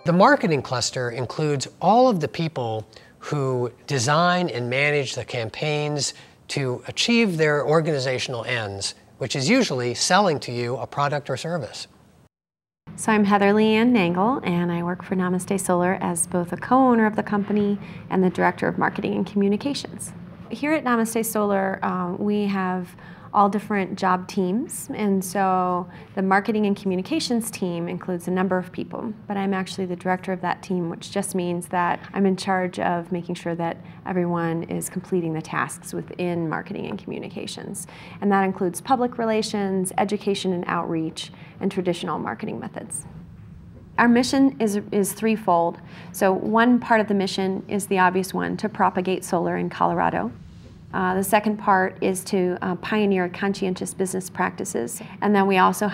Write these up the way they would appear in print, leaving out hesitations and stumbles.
The marketing cluster includes all of the people who design and manage the campaigns to achieve their organizational ends, which is usually selling to you a product or service. So I'm Heather Leanne Nangle, and I work for Namasté Solar as both a co-owner of the company and the Director of Marketing and Communications. Here at Namasté Solar, we have all different job teams, and so the marketing and communications team includes a number of people, but I'm actually the director of that team, which just means that I'm in charge of making sure that everyone is completing the tasks within marketing and communications. And that includes public relations, education and outreach, and traditional marketing methods. Our mission is threefold. So one part of the mission is the obvious one, to propagate solar in Colorado. The second part is to pioneer conscientious business practices, and then we also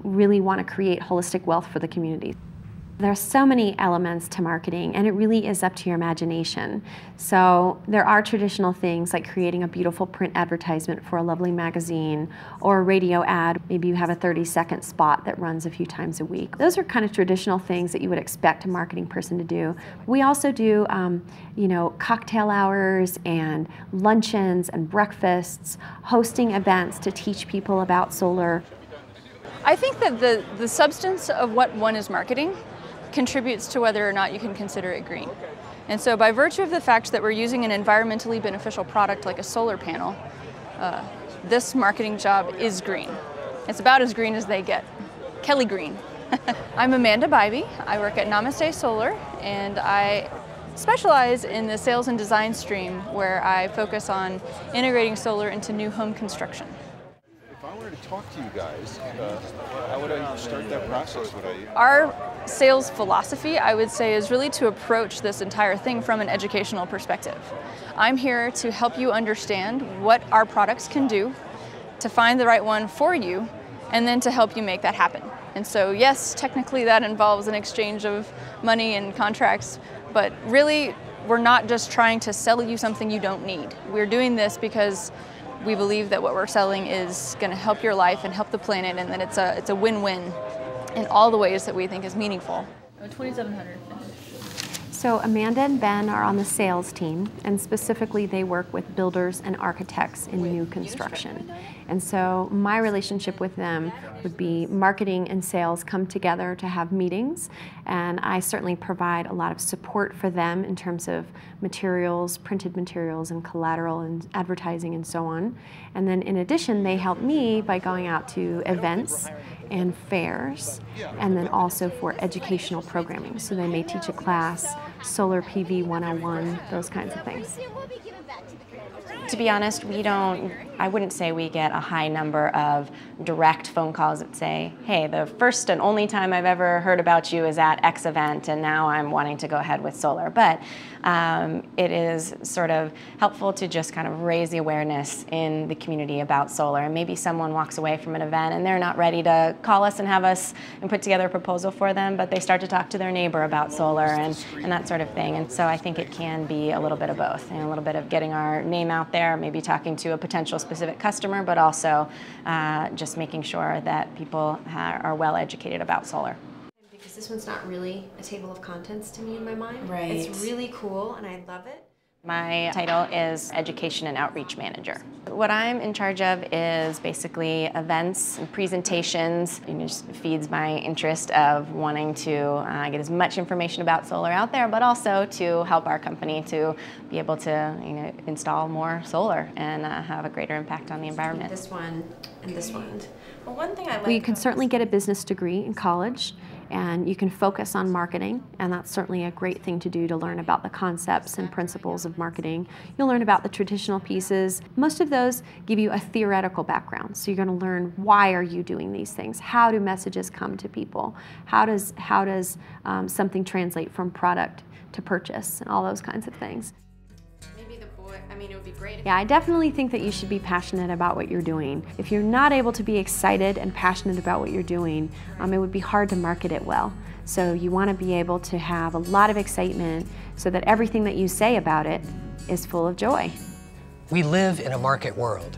really want to create holistic wealth for the community. There are so many elements to marketing, and it really is up to your imagination. So there are traditional things like creating a beautiful print advertisement for a lovely magazine or a radio ad. Maybe you have a 30-second spot that runs a few times a week. Those are kind of traditional things that you would expect a marketing person to do. We also do cocktail hours and luncheons and breakfasts, hosting events to teach people about solar. I think that the substance of what one is marketing contributes to whether or not you can consider it green. And so by virtue of the fact that we're using an environmentally beneficial product like a solar panel, this marketing job is green. It's about as green as they get. Kelly Green. I'm Amanda Bybee. I work at Namasté Solar, and I specialize in the sales and design stream, where I focus on integrating solar into new home construction. If I wanted to talk to you guys, how would I start that process? Our sales philosophy, I would say, is really to approach this entire thing from an educational perspective. I'm here to help you understand what our products can do, to find the right one for you, and then to help you make that happen. And so yes, technically that involves an exchange of money and contracts, but really we're not just trying to sell you something you don't need. We're doing this because we believe that what we're selling is going to help your life and help the planet, and that it's a win-win in all the ways that we think is meaningful. 2,700 finished. So Amanda and Ben are on the sales team, and specifically they work with builders and architects in new construction. And so my relationship with them would be marketing and sales come together to have meetings, and I certainly provide a lot of support for them in terms of materials, printed materials and collateral and advertising and so on. And then in addition, they help me by going out to events and fairs, and then also for educational programming. So they may teach a class, Solar PV 101, those kinds of things. To be honest, I wouldn't say we get a high number of direct phone calls that say, hey, the first and only time I've ever heard about you is at X event, and now I'm wanting to go ahead with solar. But it is sort of helpful to just kind of raise the awareness in the community about solar. And maybe someone walks away from an event and they're not ready to call us and have us and put together a proposal for them, but they start to talk to their neighbor about solar and that sort of thing. And so I think it can be a little bit of both, and a little bit of getting our name out there, maybe talking to a potential specific customer, but also just making sure that people are well educated about solar. Because this one's not really a table of contents to me in my mind. Right. It's really cool and I love it. My title is Education and Outreach Manager. What I'm in charge of is basically events and presentations. It just feeds my interest of wanting to get as much information about solar out there, but also to help our company to be able to install more solar and have a greater impact on the environment. This one and this one. Well, one thing I like. Well, you can certainly get a business degree in college, and you can focus on marketing, and that's certainly a great thing to do, to learn about the concepts and principles of marketing. You'll learn about the traditional pieces. Most of those give you a theoretical background, so you're going to learn why are you doing these things, how do messages come to people, how does something translate from product to purchase, and all those kinds of things. It would be great. Yeah, I definitely think that you should be passionate about what you're doing. If you're not able to be excited and passionate about what you're doing, it would be hard to market it well. So you want to be able to have a lot of excitement so that everything that you say about it is full of joy. We live in a market world.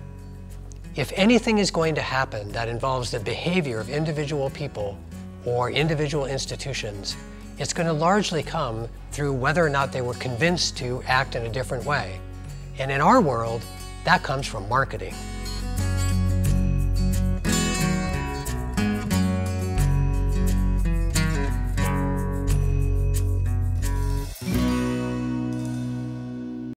If anything is going to happen that involves the behavior of individual people or individual institutions, it's going to largely come through whether or not they were convinced to act in a different way. And in our world, that comes from marketing.